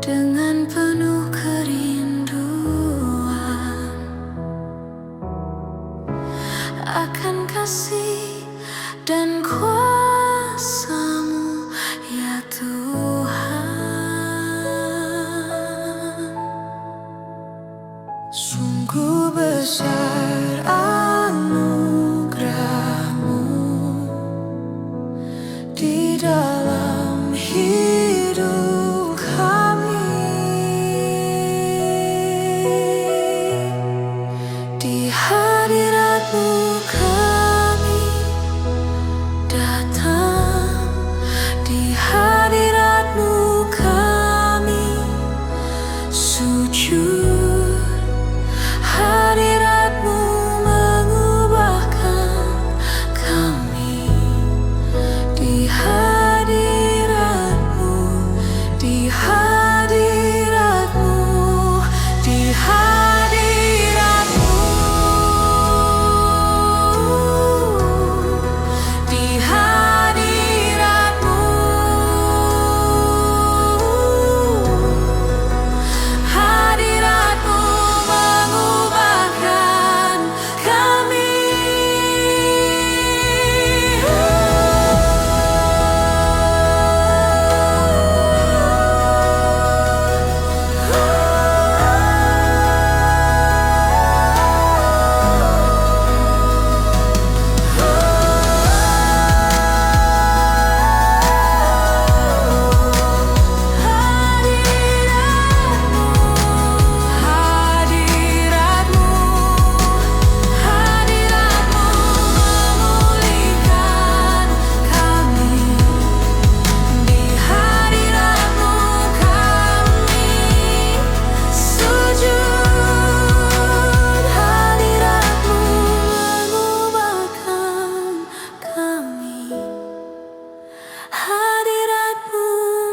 dengan penuh kerinduan akan kasih dan kuasa-Mu, ya Tuhan. Sungguh besar anugerah-Mu di dalam hidup kami. Di hadirat-Mu kami datang, di hadirat-Mu kami sujud. Hadirat-Mu mengubahkan kami. Di hadirat-Mu, di hadirat-Mu, di hadirat-Mu, di hadirat-Mu, hadirat-Mu mengubahkan kami. Hadirat-Mu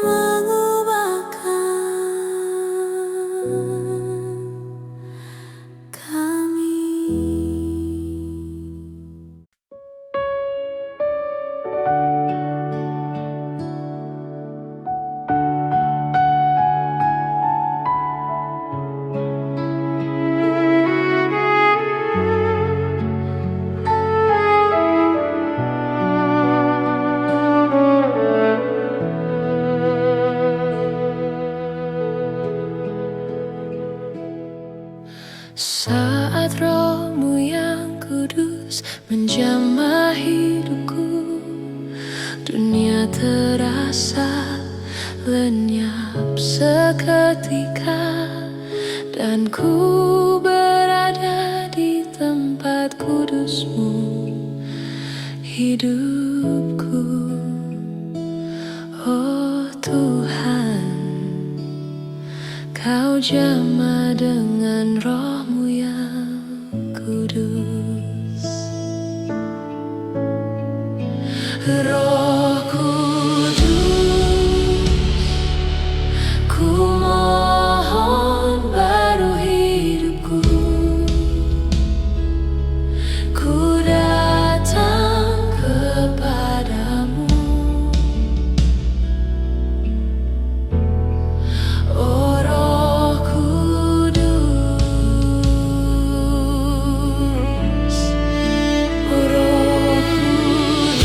mengubahkan kami. Saat Roh-Mu yang kudus menjamah hidupku, dunia terasa lenyap seketika, dan ku berada di tempat kudus-Mu, hidupku. Oh Tuhan, Kau jamah dengan Roh-Mu yang kudus. Roh Kudus, ku mohon baru hidupku. Ku datang kepadamu. Oh Roh Kudus, oh Roh Kudus,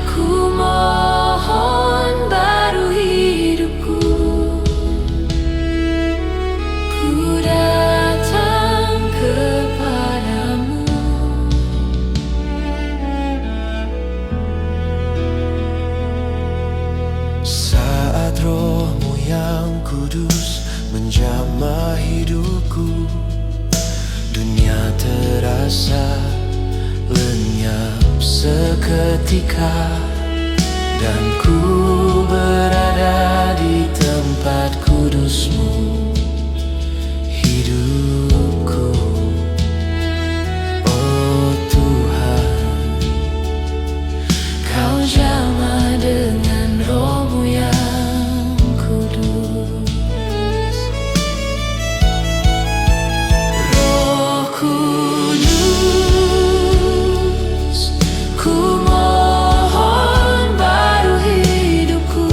ku mohon baru hidupku. Ku datang kepadamu. Saat Roh-Mu yang kudus menjamah hidupku, dunia terasa lenyap seketika, dan ku berada di tempat kudus-Mu, hidupku. Oh Tuhan, Kau jamah dengan Roh-Mu yang kudus. Roh Kudus, ku mohon baru hidupku.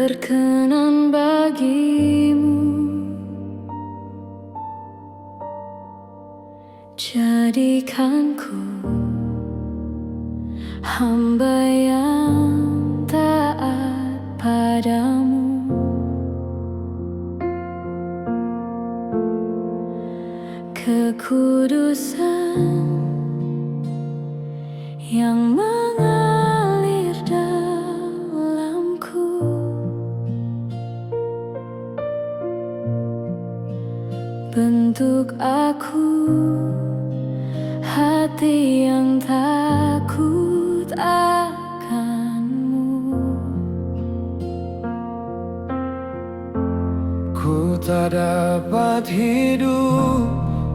berkenan bagimu, jadikanku hamba yang taat padamu. Kekudusan yang mengalir dalamku, bentuk aku hati yang takut akan-Mu. Ku tak dapat hidup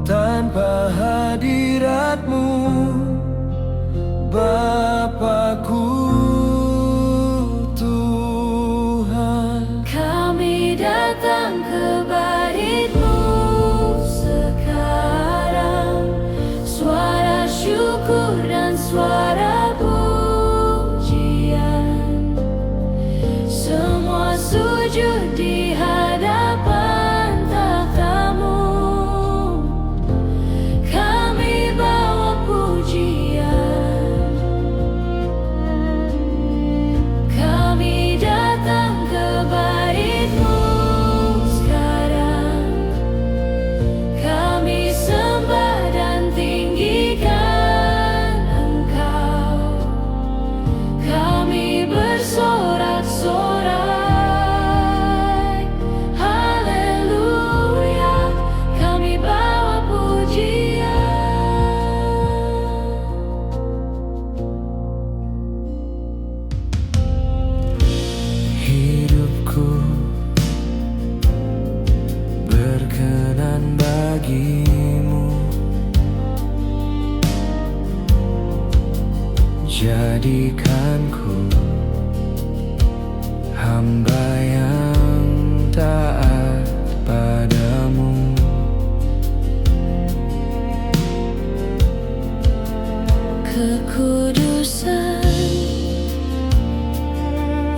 tanpa hadirat-Mu, Bapakku Tuhan. Kami datang ke bait-Mu sekarang, suara syukur dan suara pujian, semua sujud di hadapan tahta-Mu. Kami bawa pujian, kami datang ke bait-Mu sekarang, kami sembah dan tinggikan Engkau, kami bersorak-sorai, haleluya, kami bawa pujian. Hidupku berkenan bagi-Mu, jadikanku hamba yang taat padamu. Kekudusan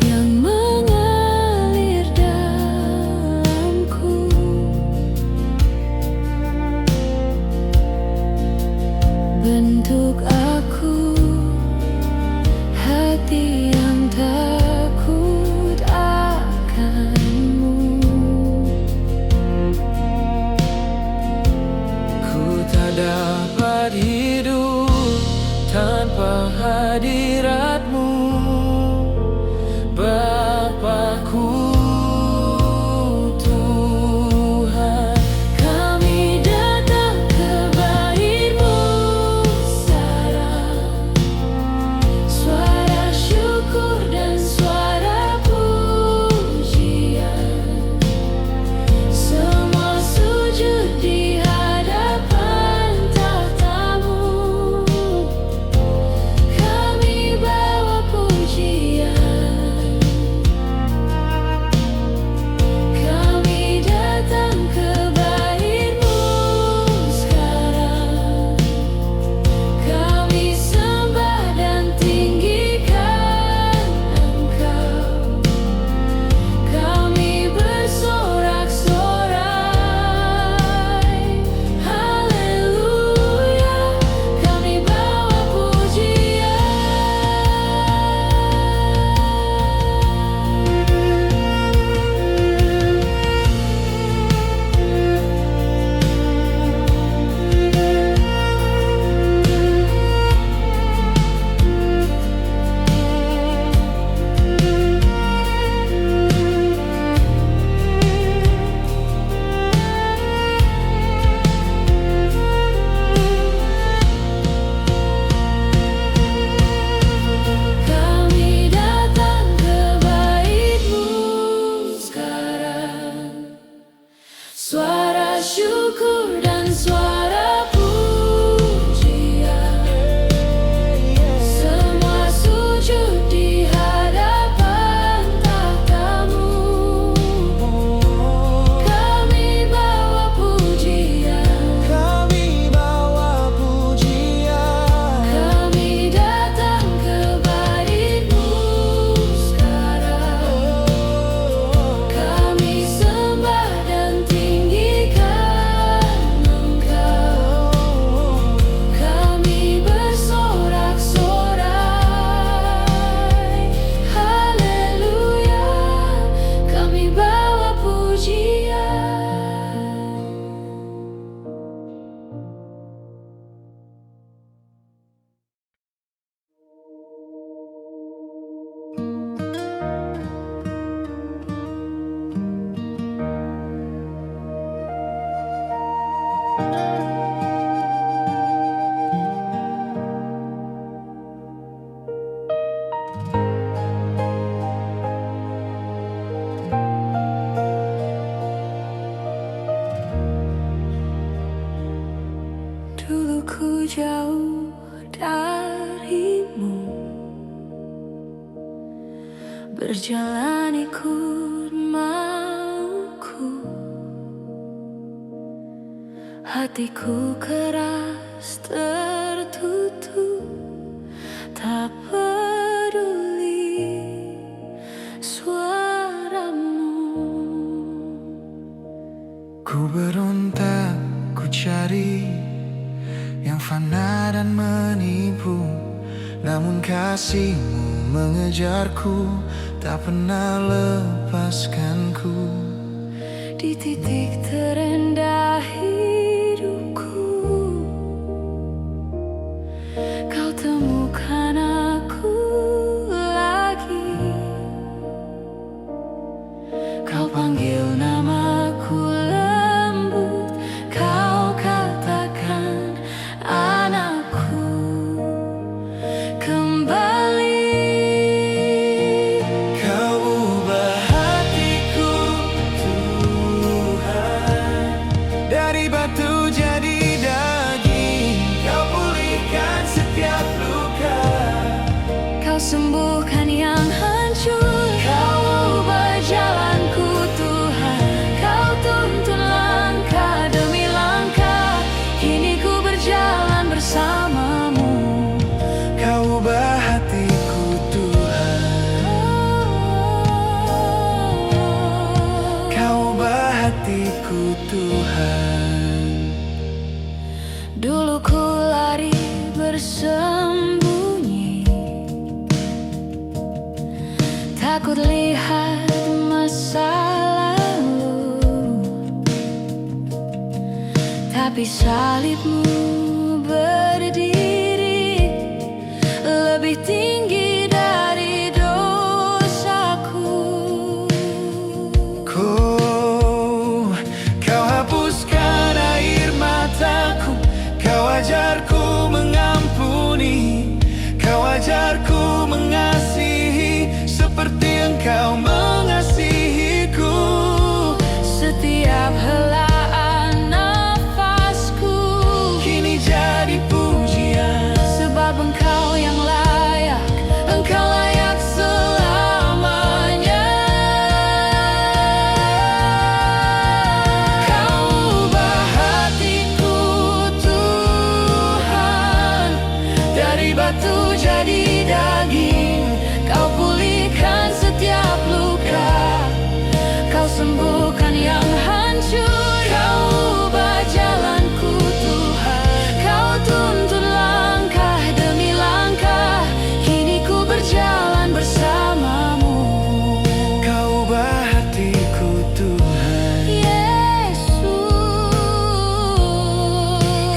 yang mengalir dalamku, bentuk aku hati yang takut akan-Mu. Ku tak dapat hidup tanpa hadirat-Mu, Bapakku Tuhan. Kami datang ke bait-Mu sekarang, suara syukur dan suara pujian, semua sujud di hadapan tahta-Mu. Kami berjalan ikut mauku. Hatiku keras tertutup, tak peduli suaramu. Ku berontak, ku cari yang fana dan menipu, namun kasihmu mengejarku, tak pernah lepaskanku. Di titik terendah hidupku, kau temukan aku lagi. Kau panggil namaku lembut, kau katakan anakku kembali. Kau ubah hatiku, Tuhan, dari batu jadi daging. Kau pulihkan setiap luka, Kau sembuhkan yang hancur. Kau ubah jalanku, Tuhan. Kau tuntun langkah demi langkah. Kini ku berjalan bersamamu. kau ubah hatiku, Tuhan. Kau ubah hatiku, Tuhan. Dulu ku lari bersembunyi, takut lihat masa lalu, tapi salibmu berdiri lebih tinggi dari dosaku. Kau hapuskan air mataku, kau ajarku mengampuni, kau ajarku mengasihi seperti Engkau mengasihiku. Setiap helaan nafasku Kini jadi pujian, sebab Engkau yang layak, Engkau layak selamanya. Kau ubah hatiku, Tuhan, dari batu jadi daging. Kau pulihkan setiap luka, Kau sembuhkan yang hancur. Kau ubah jalanku, Tuhan. Kau tuntun langkah demi langkah. Kini ku berjalan bersamamu. kau ubah hatiku, Tuhan. Yesus,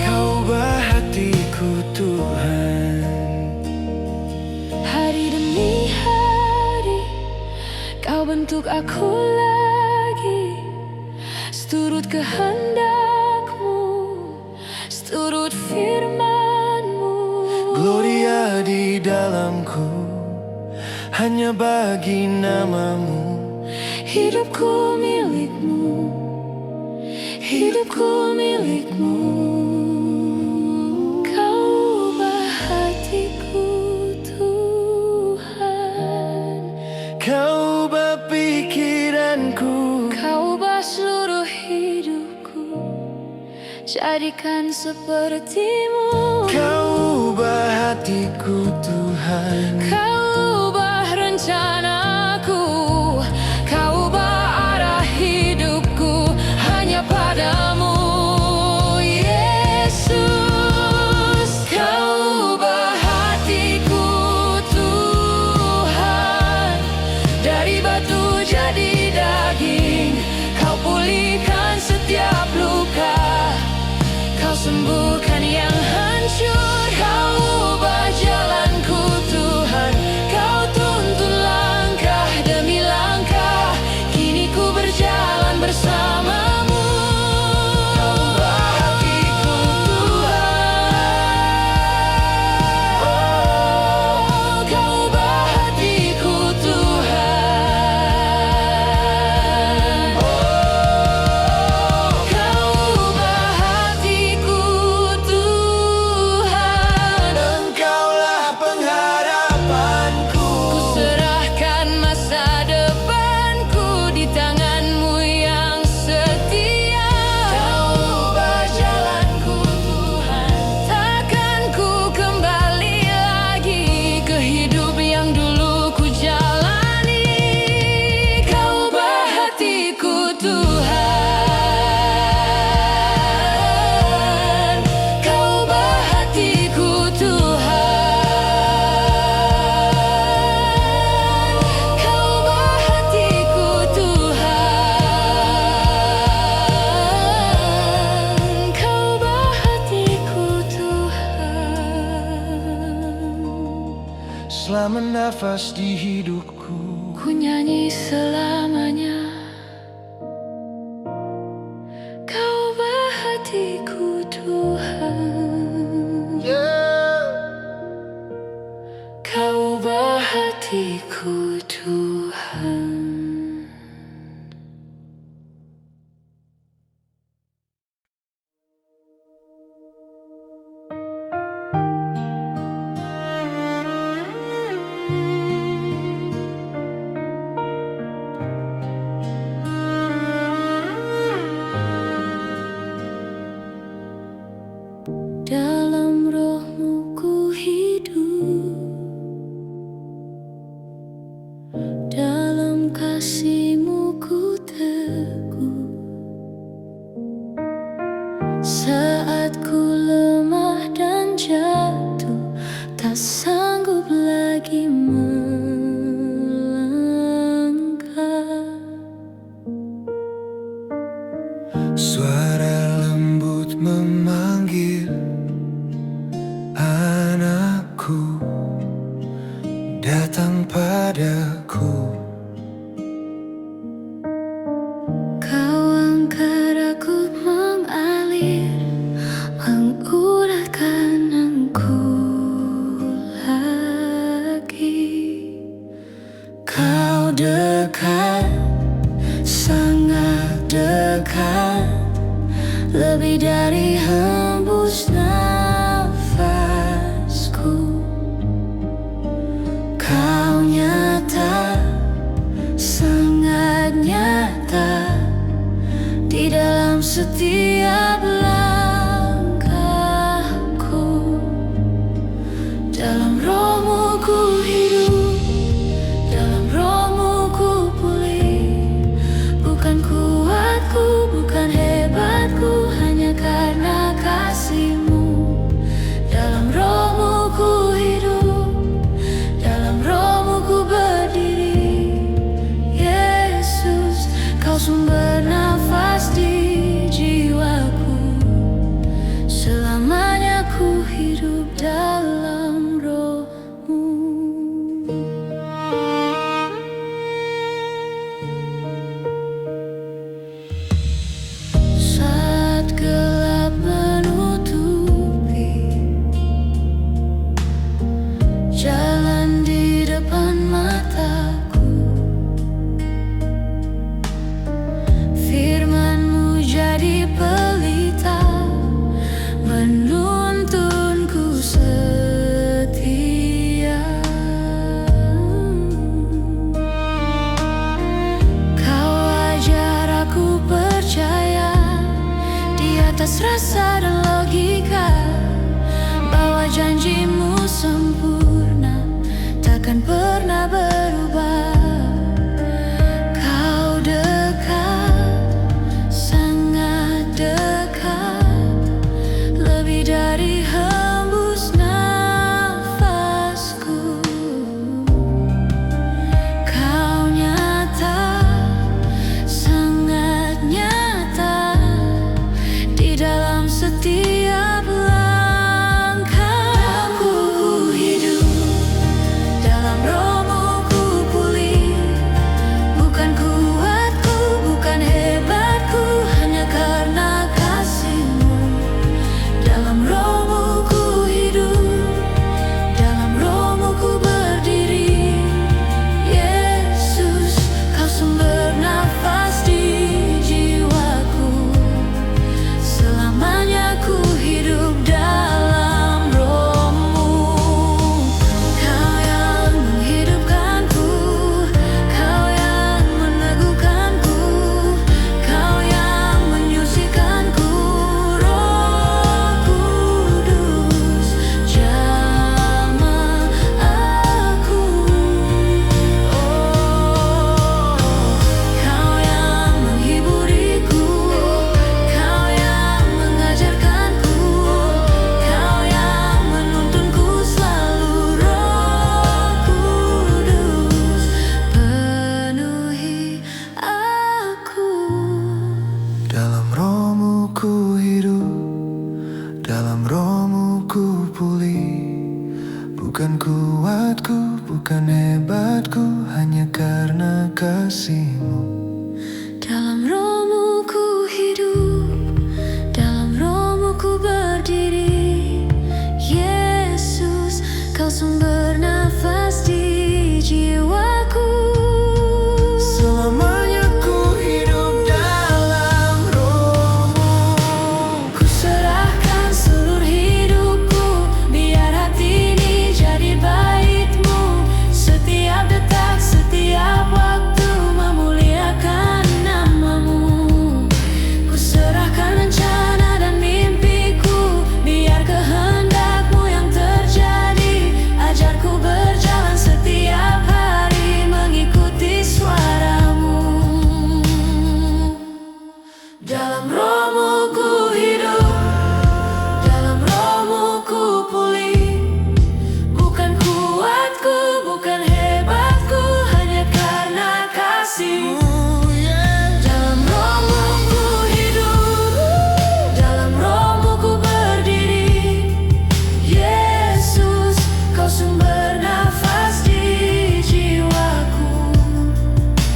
Kau ubah hatiku, Tuhan. hari demi hari Kau bentuk aku lagi, seturut kehendak-Mu, seturut firman-Mu. Gloria di dalamku, hanya bagi namamu. Hidupku milik-Mu, hidupku milik-Mu. Kau ubah hatiku, Tuhan. Kau ubah pikiranku, Kau ubah seluruh hidupku, jadikan seperti-Mu. kau ubah hatiku, Tuhan. Kau ubah rencanaku, Kau ubah arah hidupku, hanya padamu, Yesus. Kau ubah hatiku, Tuhan, dari batu jadi daging. Kau pulihkan setiap luka, Kau sembuhkan yang hancur. Kau ubah jalanku, Tuhan. bernafas di hidupku. Ku nyanyi selamanya, Kau ubah hatiku Tuhan. Kau ubah hatiku Tuhan. Dalam roh-Mu ku hidup, dalam kasih-Mu ku teguh. Saat ku lemah dan jatuh, tak sanggup lagi melangkah. Suara lembut memanggil anakku, datang padaku. Kau angkat aku mengalir, menguratkan aku lagi. Kau dekat, sangat dekat, Lebih dari hembus nafasku. kau nyata, Sangat nyata di dalam setiap langkahku. Dalam roh-Mu ku hidup, dalam roh-Mu ku pulih. Bukan kuatku, bukan hebatku, hanya karena kasih-Mu. Dalam roh-Mu ku hidup, dalam roh-Mu ku berdiri. Yesus, Kau sumber nafas di jiwaku. Selamanya ku hidup dalam roh-Mu. Saat gelap menutupi jalan di depan mataku, firman-Mu jadi pelita, menuntunku setia. Kau ajar aku percaya di atas rasa dan logika, bahwa janji-Mu sempurna, takkan pernah berubah. Kau dekat, sangat dekat, lebih dari hembus nafasku. Kau nyata, sangat nyata di dalam setiap hebatku, hanya karena kasih-Mu. Dalam Roh-Mu ku hidup, dalam Roh-Mu ku berdiri. Yesus, Kau sumber nafas di jiwaku. Selamanya ku hidup dalam Roh-Mu. Ku serahkan seluruh hidupku, biar hati ini jadi bait-Mu. Setiap detak, setiap waktu memuliakan nama-Mu. Ku serahkan rencana dan mimpiku, biar kehendak-Mu yang terjadi. Ajarku berjalan setiap hari mengikuti suara-Mu. Dalam Roh-Mu ku hidup, dalam Roh-Mu ku pulih. Bukan kuatku, bukan hebatku, hanya karena kasih-Mu. Dalam Roh-Mu ku hidup, dalam Roh-Mu ku berdiri. Yesus, Kau sumber nafas di jiwaku.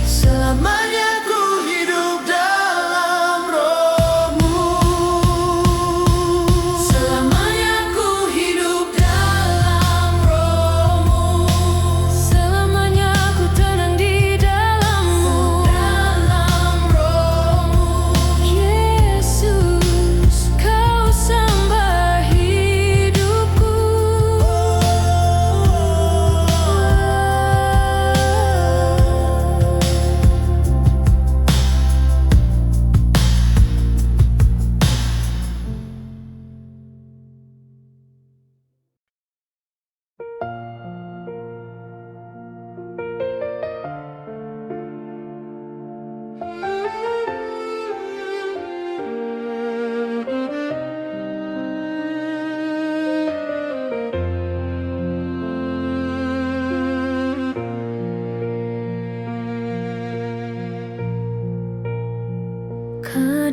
Selamanya ku hidup dalam Roh-Mu. Selamanya ku hidup dalam Roh-Mu. Selamanya ku tenang di dalam-Mu. Dalam Roh-Mu. Yesus, Kau sambar hidupku.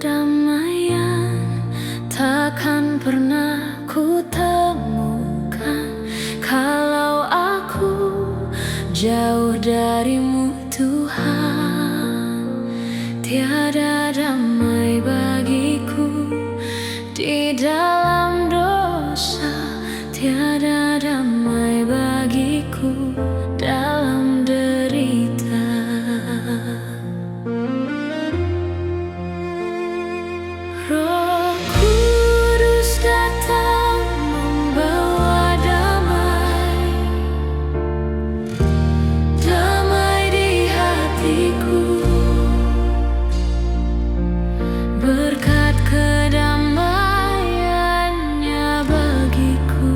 Kedamaian takkan pernah ku temukan kalau aku jauh dari-Mu, Tuhan. Tiada damai bagiku di dalam dosa, tiada damai bagiku dalam derita. Roh Kudus datang membawa damai, damai di hatiku. Berkat kedamaiannya bagiku.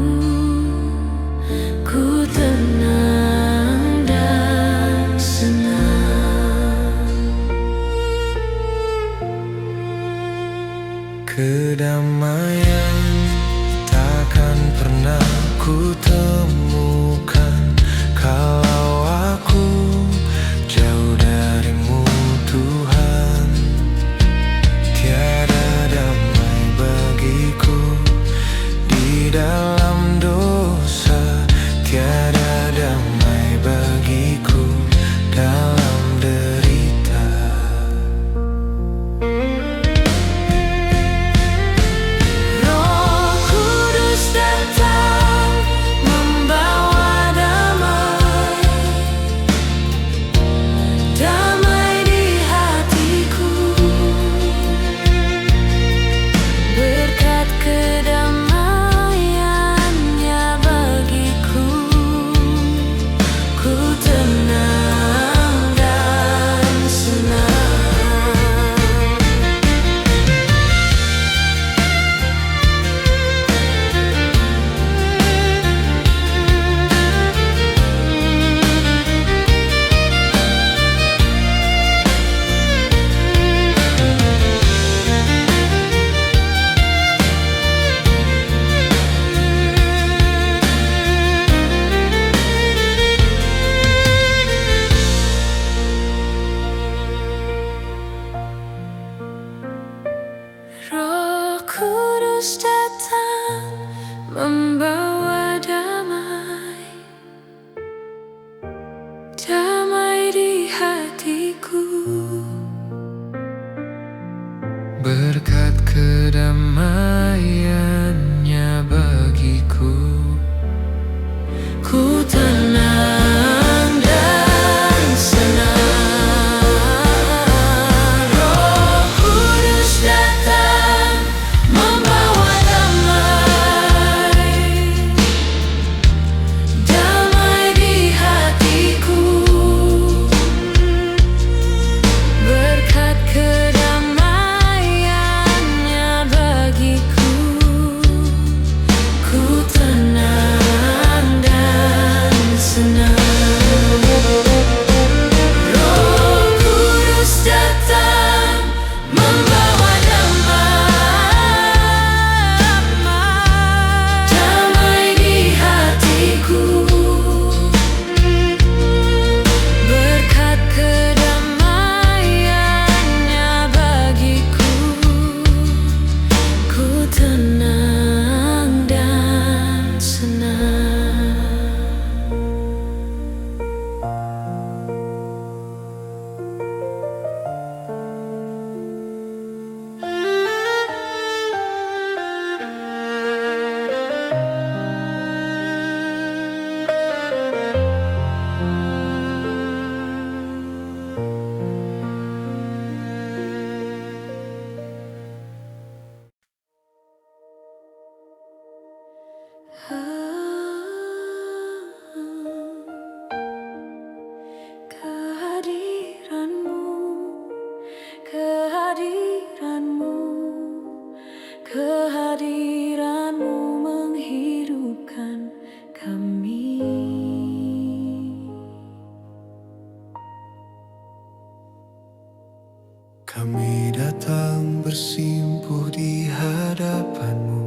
Kami datang bersimpuh di hadapan-Mu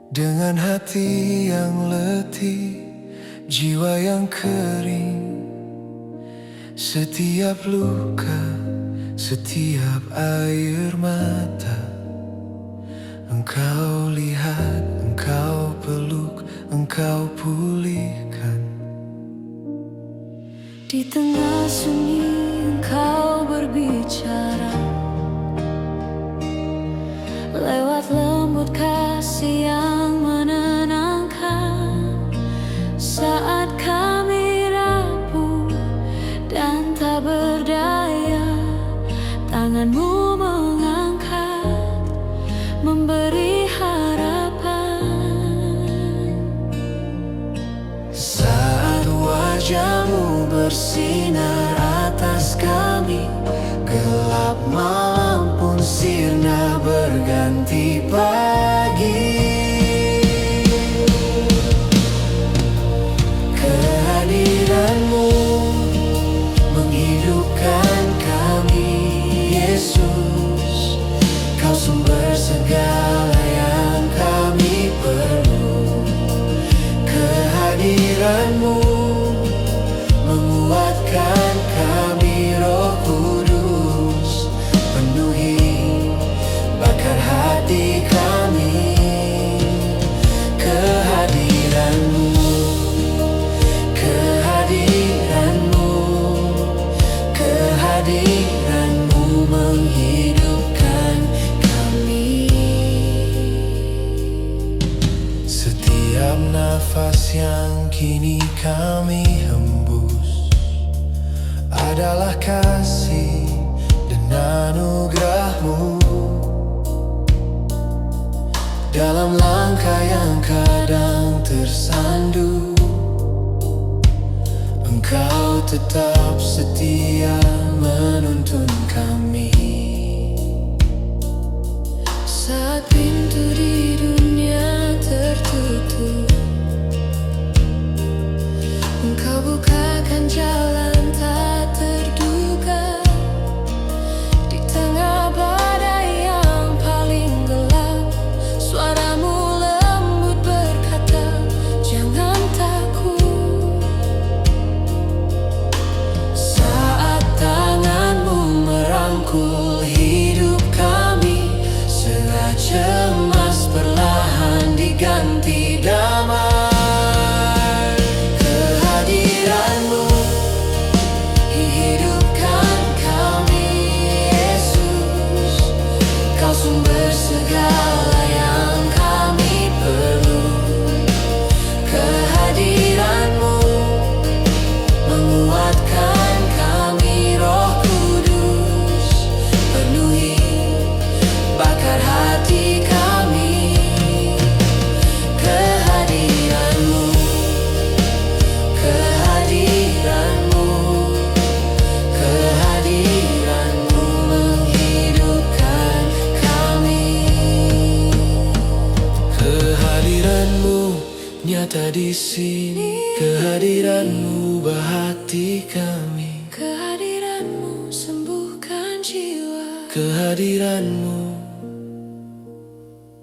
dengan hati yang letih, jiwa yang kering. Setiap luka, setiap air mata, Engkau lihat, Engkau peluk, Engkau pulihkan. Di tengah sunyi Engkau berbicara lewat lembut kasih yang menenangkan. Saat kami rapuh dan tak berdaya, tangan-Mu mengangkat, memberi harapan. Saat wajah-Mu bersinar atas kami, gelap malam pun sirna berganti pagi. Kehadiran-Mu menghidupkan kami, Yesus. Kau sumber segala yang kami perlu. Kehadiran-Mu menguatkan kami, Roh Kudus. Penuhi, bakar hati kami. Kehadiran-Mu, kehadiran-Mu, kehadiran-Mu menghidupkan kami. Setiap nafas yang kini kami hembus adalah kasih dan anugerah-Mu. Dalam langkah yang kadang tersandu, Engkau tetap setia menuntun kami. Saat pintu di dunia tertutup, Engkau bukakan jalan tak terduga. Di tengah badai yang paling gelap, suara-Mu lembut berkata, jangan takut. Saat tangan-Mu merangkul hidup kami, segala cemas perlahan diganti damai. Kehadiran-Mu hidupkan kami, Yesus. Kau sumber segala yang kami perlu. Kehadiran-Mu menguatkan kami, Roh Kudus. Penuhi, bakar hati kami. Kehadiran-Mu, kehadiran-Mu, kehadiran-Mu menghidupkan kami. Kehadiran-Mu nyata di sini. Kehadiran-Mu bahati kami. Kehadiran-Mu sembuhkan jiwa. Kehadiran-Mu,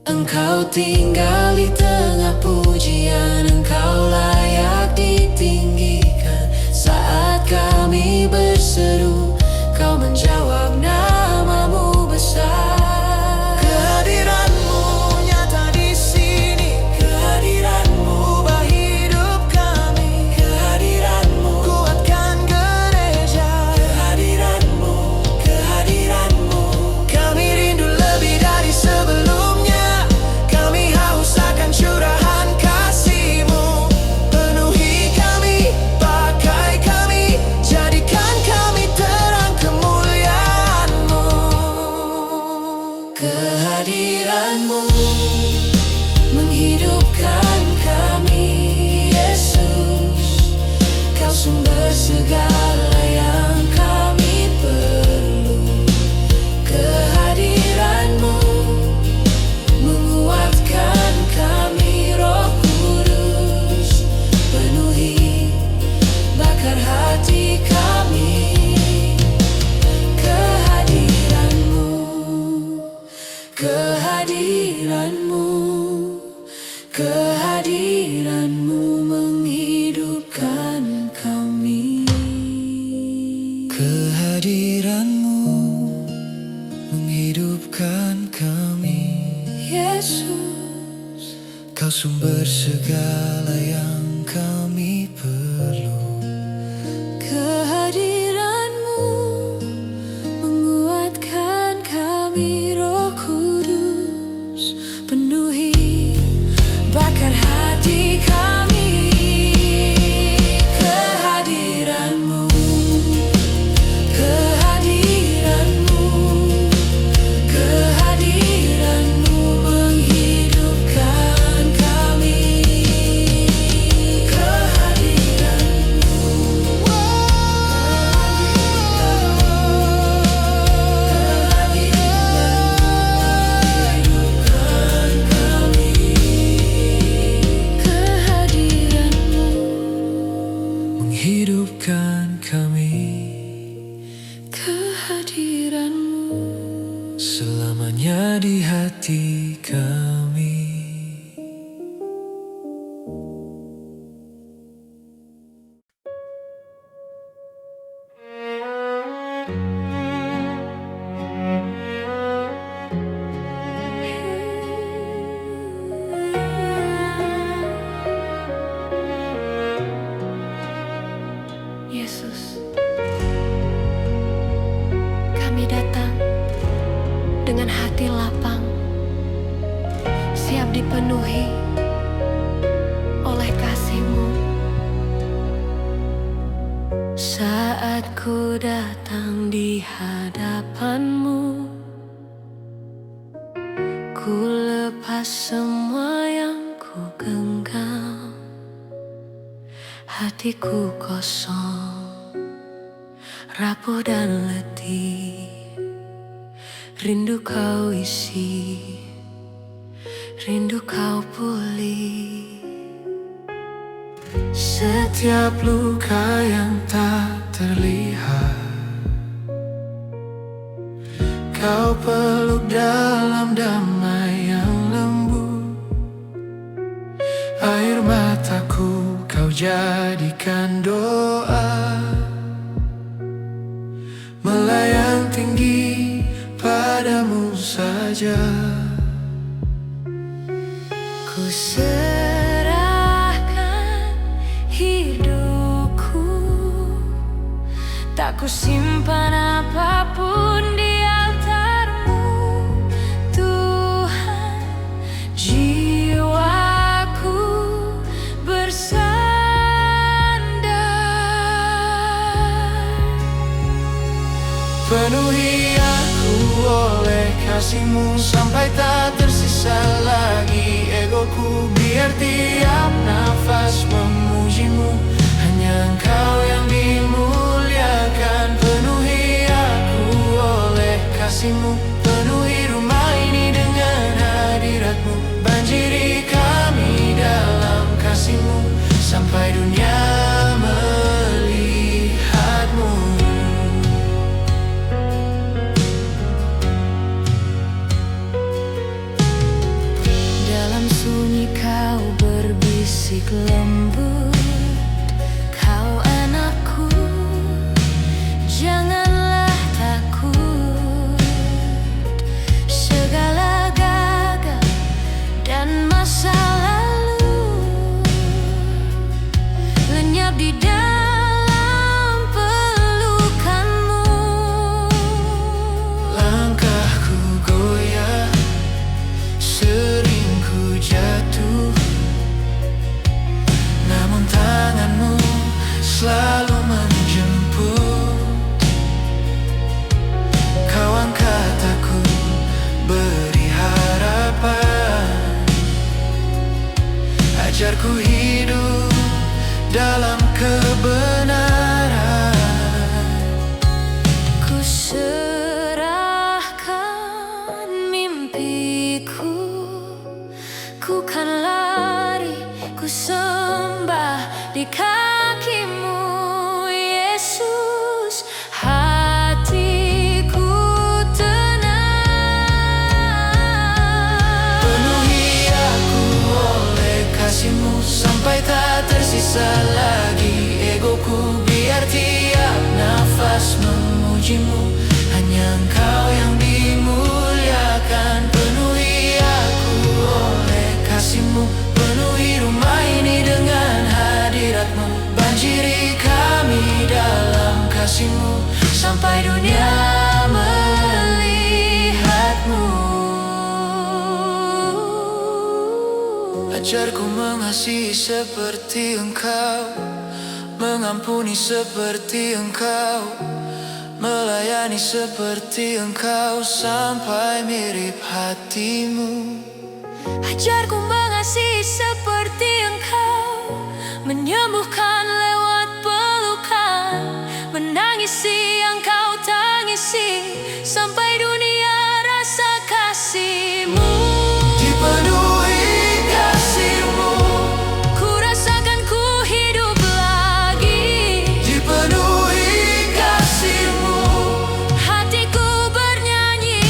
Engkau tinggal di tengah pujian. Engkau layak ditinggikan. Saat kami berseru, Kau menjawab, nama-Mu besar. Kehadiran-Mu nyata di sini. Kehadiran-Mu ubah hidup kami. Kehadiran-Mu kuatkan gereja. Kehadiran-Mu, kehadiran-Mu, kami rindu lebih dari sebelumnya. Kami haus akan curahan kasih-Mu. Penuhi kami, pakai kami, jadikan kami terang kemuliaan-Mu. Kehadiran-Mu menghidupkan kami, Yesus. Kau sumber segala yang kami perlu. Kehadiran-Mu menguatkan kami, Roh Kudus. Penuhi, bakar hati kami. Kehadiran-Mu sumber segala yang kami perlu. Kehadiran-Mu menguatkan kami, Roh Kudus. Penuhi, bakar hati kami. Kehadiran-Mu, kehadiran-Mu, kehadiran-Mu menghidupkan kami. Menghidupkan kami, Kehadiran-Mu selamanya di hati kami. Yesus, kami datang dengan hati lapang, siap dipenuhi oleh kasih-Mu. Saat ku datang di hadapan-Mu, ku lepas semua yang ku genggam. Hatiku kosong, rapuh dan letih, rindu Kau isi, rindu Kau pulih. Setiap luka yang tak terlihat Kau peluk dalam damai yang lembut. Air mataku Kau jadikan doa, melayang tinggi padamu saja. Ku serahkan hidupku, tak ku simpan apapun di altar-Mu, Tuhan. Jiwaku bersandar, penuhi aku oleh kasih-Mu sampai tak tersisa lagi egoku. Biar tiap nafas memuji-Mu, hanya Engkau yang dimuliakan. Penuhi aku oleh kasih-Mu, penuhi rumah ini dengan hadirat-Mu. Banjiri kami dalam kasih-Mu sampai dunia melihat-Mu. dalam sunyi Kau berbisik lembut, Kau anakku, janganlah takut. Segala gagal dan masa lalu lenyap di dalam pelukan-Mu. Langkahku goyah, sering ku jatuh, namun tangan-Mu selalu menjemput. Kau angkat aku, beri harapan, ajarku hidup dalam kebenaran. Ku serahkan mimpiku, ku kan lari, ku sembah di kaki-Mu, Yesus. Hatiku tenang, Penuhi aku oleh kasih-Mu sampai tak tersisa lagi egoku. Biar tiap nafas memuji-Mu, hanya Engkau yang dimuliakan. Penuhi aku oleh kasih-Mu, penuhi kasih-Mu sampai dunia melihat-Mu. Ajarku mengasihi seperti Engkau, mengampuni seperti Engkau, melayani seperti Engkau sampai mirip hati-Mu. Ajarku mengasihi seperti Engkau, menyembuhkan lewat pelukan, menangisi yang Kau tangisi, sampai dunia rasa kasih-Mu. Dipenuhi kasih-Mu, ku rasakan ku hidup lagi. dipenuhi kasih-Mu, Hatiku bernyanyi,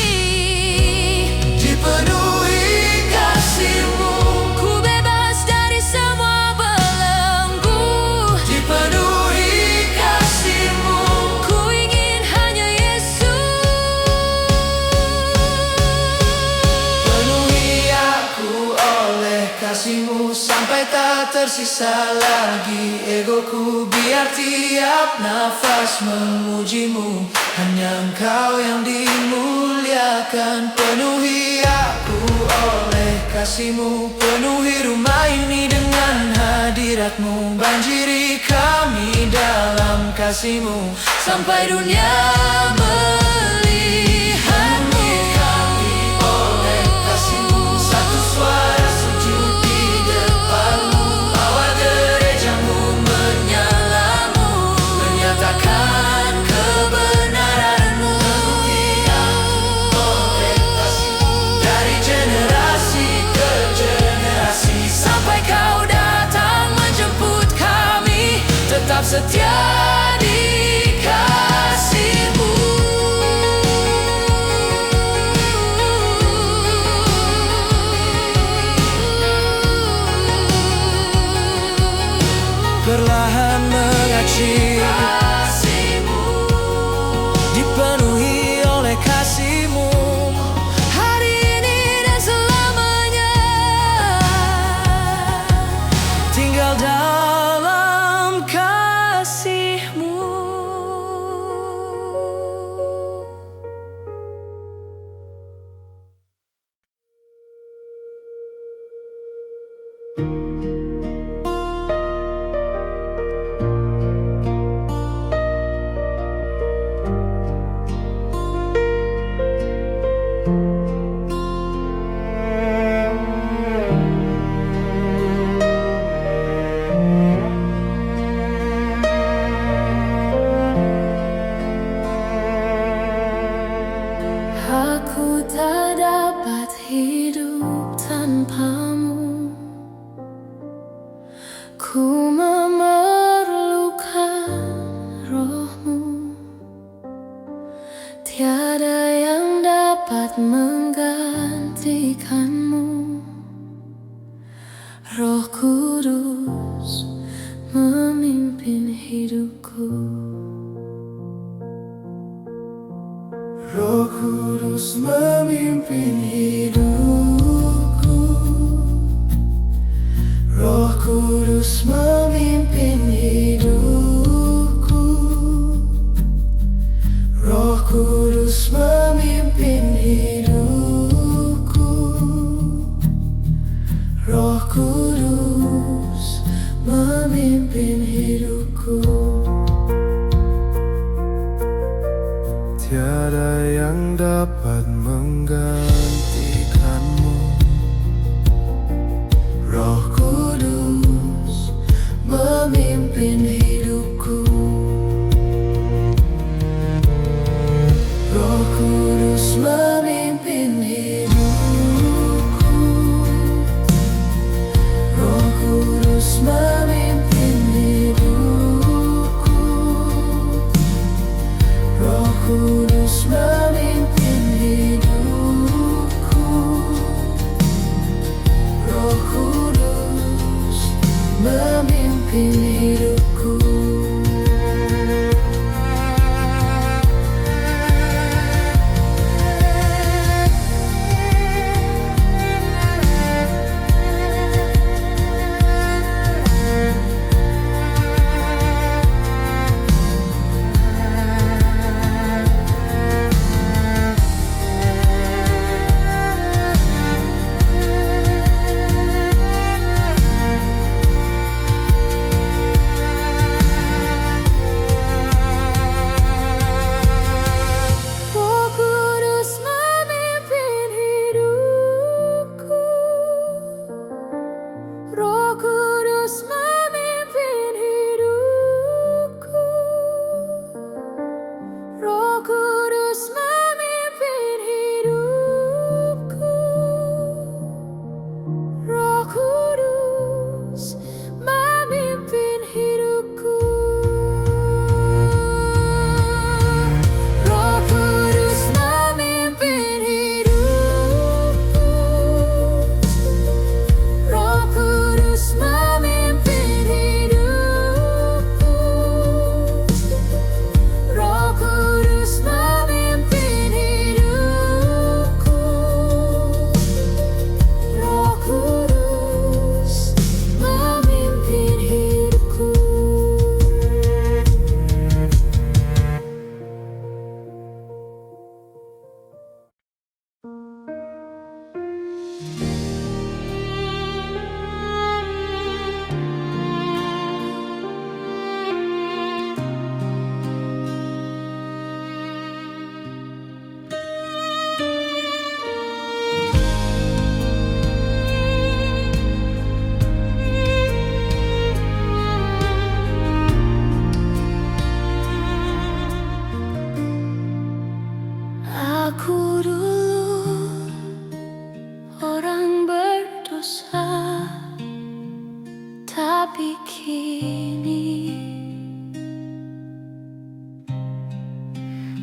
dipenuhi kasih-Mu, ku bebas dari semua belenggu. dipenuhi kasih-Mu. Ku ingin hanya Yesus. Penuhi aku oleh kasih-Mu sampai tak tersisa lagi egoku, biar tiap nafas memuji-Mu. Hanya Engkau yang dimuliakan. Penuhi aku oleh kasih-Mu, penuhi rumah ini dengan hadirat-Mu. Banjiri kami dalam kasih-Mu sampai dunia melihat-Mu. Kami oleh kasih-Mu, satu suara sujud di depan-Mu, bawa gereja-Mu menyala-Mu, menyatakan kebenaran-Mu. Penuhi aku oleh kasih-Mu, dari generasi ke generasi, sampai Kau datang menjemput kami, tetap setia di kasih-Mu. Perlahan mengacir kasih-Mu, dipenuhi oleh kasih-Mu, Hari ini dan selamanya, tinggal dalam kasih-Mu. aku tak dapat hidup tanpa-Mu. Ku memerlukan Roh-Mu, tiada yang dapat menggantikan-Mu. Roh Kudus memimpin hidupku. Roh Kudus memimpin hidupku, Roh Kudus memimpin hidupku, Roh Kudus memimpin hidupku, Roh Kudus memimpin hidupku. Tiada yang dapat menggantikan-Mu. Roh Kudus memimpin hidupku, Roh Kudus memimpin hidupku, Roh Kudus memimpin hidupku, Roh Kudus memimpin hidupku.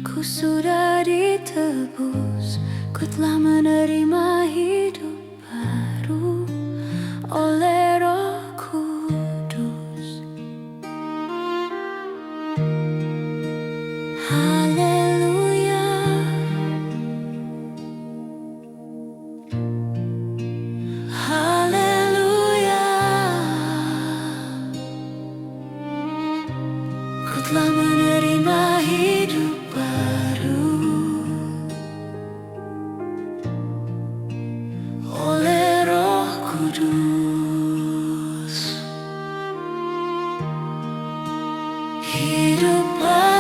Ku sudah ditebus, ku telah menerima hidup baru oleh Roh Kudus. Haleluya, haleluya. Ku telah menerima hidup baru oleh Roh Kudus. Hidup baru.